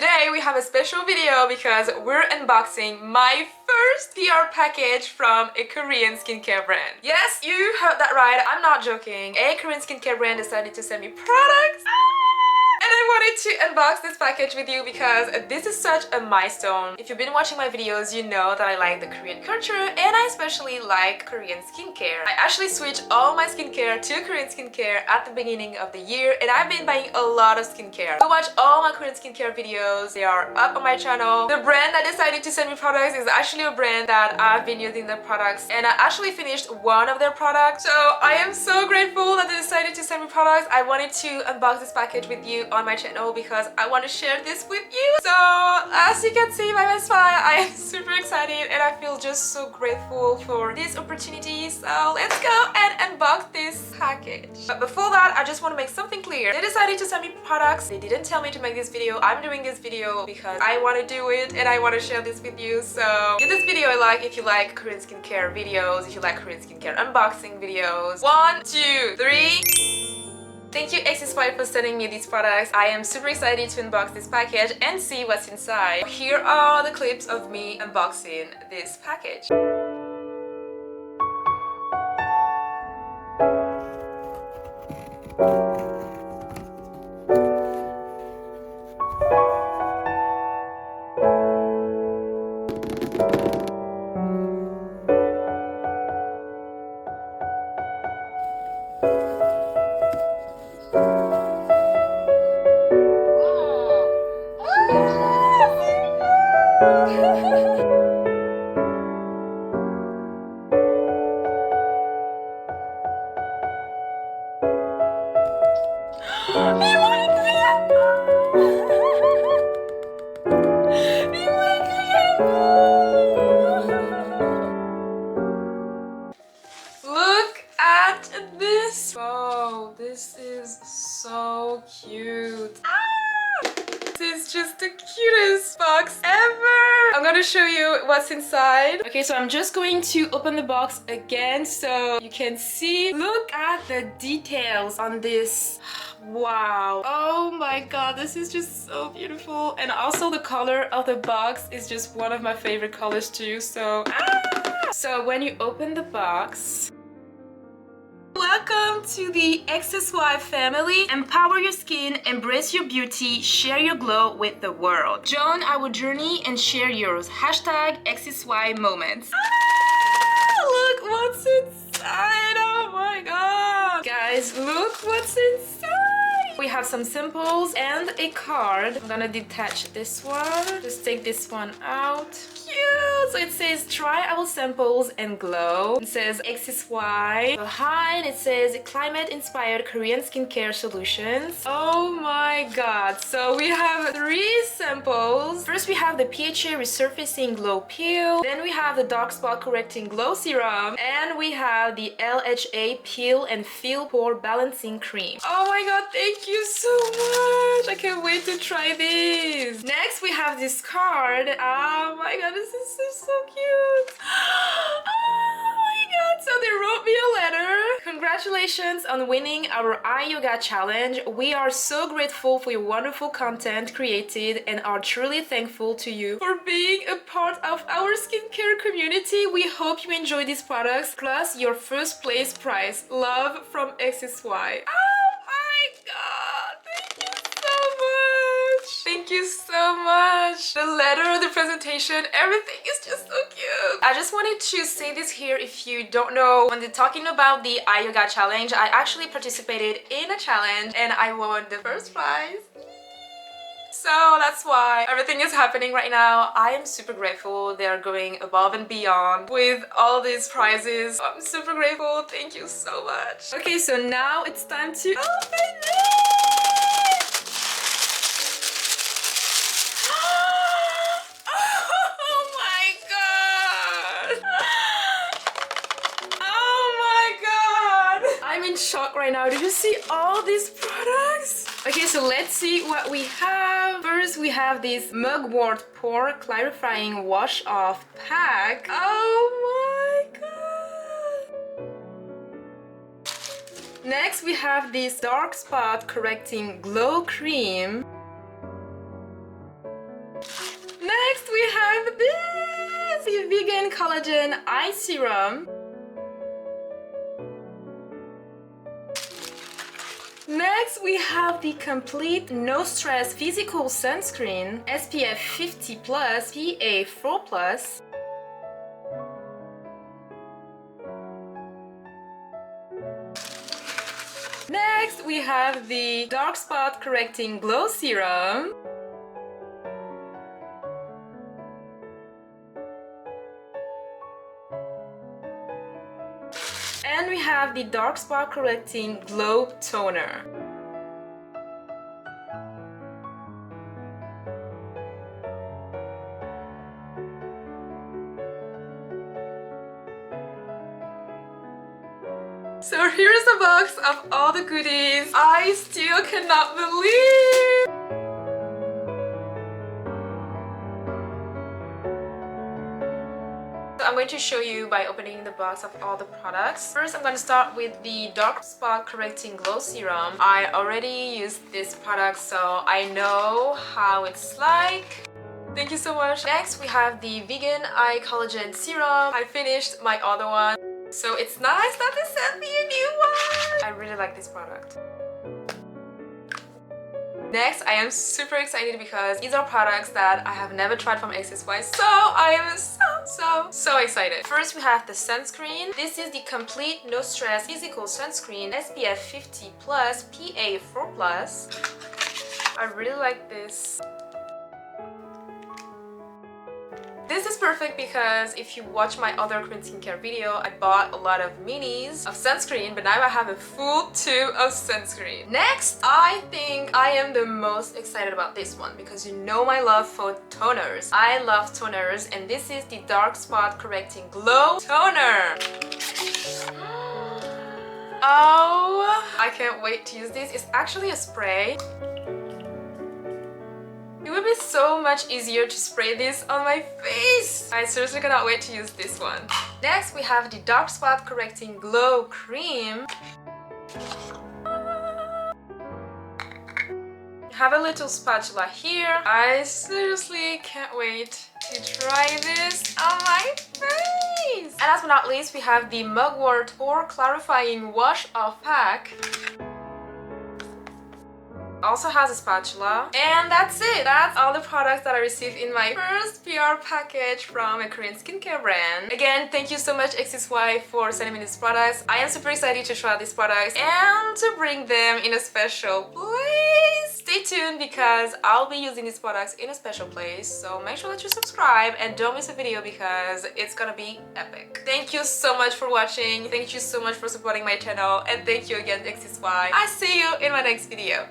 Today we have a special video because we're unboxing my first PR package from a Korean skincare brand. Yes, you heard that right, I'm not joking. A Korean skincare brand decided to send me products. And I wanted to unbox this package with you because this is such a milestone. If you've been watching my videos, you know that I like the Korean culture and I especially like Korean skincare. I actually switched all my skincare to Korean skincare at the beginning of the year and I've been buying a lot of skincare. Go watch all my Korean skincare videos, they are up on my channel. The brand that decided to send me products is actually a brand that I've been using their products and I actually finished one of their products. So I am so grateful that they decided to send me products. I wanted to unbox this package with you on my channel because I want to share this with you. So as you can see by my smile, I am super excited and I feel just so grateful for this opportunity. So let's go and unbox this package. But before that, I just want to make something clear. They decided to send me products. They didn't tell me to make this video. I'm doing this video because I want to do it and I want to share this with you. So give this video a like if you like Korean skincare videos, if you like Korean skincare unboxing videos. 1, 2, 3. Thank you YesStyle for sending me these products. I am super excited to unbox this package and see what's inside. Here are the clips of me unboxing this package. Look at this! Oh, this is so cute. This is just the cutest box ever! I'm gonna show you what's inside. Okay, so I'm just going to open the box again so you can see. Look at the details on this. Wow. Oh my god, this is just so beautiful. And also the color of the box is just one of my favorite colors too. So, so when you open the box, welcome to the YesStyle family. Empower your skin, embrace your beauty, share your glow with the world. Join our journey and share yours. Hashtag YesStyle moments. Look what's inside. Oh my god. Guys, look what's inside. We have some samples and a card. I'm gonna detach this one. Just take this one out. Cute! So it says try our samples and glow. It says YesStyle. Behind it says climate inspired Korean skincare solutions. Oh my god. So we have 3 samples. First we have the PHA Resurfacing Glow Peel. Then we have the dark spot correcting glow serum. And we have the LHA Peel&Fill Pore balancing cream. Oh my god, thank you so much. I can't wait to try this. Next we have this card. Oh my god, this is so cute. Oh my god, so they wrote me a letter. Congratulations on winning our iYoga challenge. We are so grateful for your wonderful content created and are truly thankful to you for being a part of our skincare community. We hope you enjoy these products plus your first place prize. Love from YesStyle. Oh my god, thank you so much. The letter, the presentation, everything is just so cute. I just wanted to say this here if you don't know. When they're talking about the iYoga challenge, I actually participated in a challenge and I won the first prize. So that's why everything is happening right now. I am super grateful. They are going above and beyond with all these prizes. I'm super grateful. Thank you so much. Okay, so now it's time to open it. I'm in shock right now. Did you see all these products? Okay, so let's see what we have. First, we have this Mugwort Pore Clarifying Wash Off Pack. Oh my god! Next, we have this Dark Spot Correcting Glow Cream. Next we have this, the vegan collagen eye serum. Next we have the complete no stress physical sunscreen SPF 50 plus PA 4 plus. Next we have the dark spot correcting glow serum. And we have the dark spot correcting glow toner. So here's the box of all the goodies. I still cannot believe. I'm going to show you by opening the box of all the products. First, I'm going to start with the dark spot correcting glow serum. I already used this product, so I know how it's like. Thank you so much. Next, we have the vegan eye collagen serum. I finished my other one, so it's nice that they sent me a new one. I really like this product. Next, I am super excited because these are products that I have never tried from YesStyle, so I am so excited. First, we have the sunscreen. This is the complete no stress physical sunscreen SPF 50 plus PA 4 plus. I really like this. This is perfect because if you watch my other Korean skincare video, I bought a lot of minis of sunscreen, but now I have a full tube of sunscreen. Next, I think I am the most excited about this one because you know my love for toners. I love toners, and this is the dark spot correcting glow toner. Oh, I can't wait to use this. It's actually a spray. It would be so much easier to spray this on my face. I seriously cannot wait to use this one. Next, we have the dark spot correcting glow cream. I have a little spatula here. I seriously can't wait to try this on my face. And last but not least, we have the Mugwort Pore Clarifying Wash Off Pack. Also has a spatula, and that's it. That's all the products that I received in my first PR package from a Korean skincare brand. Again, thank you so much YesStyle for sending me these products. I am super excited to try these products and to bring them in a special place. Stay tuned because I'll be using these products in a special place, so make sure that you subscribe and don't miss a video because it's gonna be epic. Thank you so much for watching. Thank you so much for supporting my channel, and thank you again YesStyle. I see you in my next video.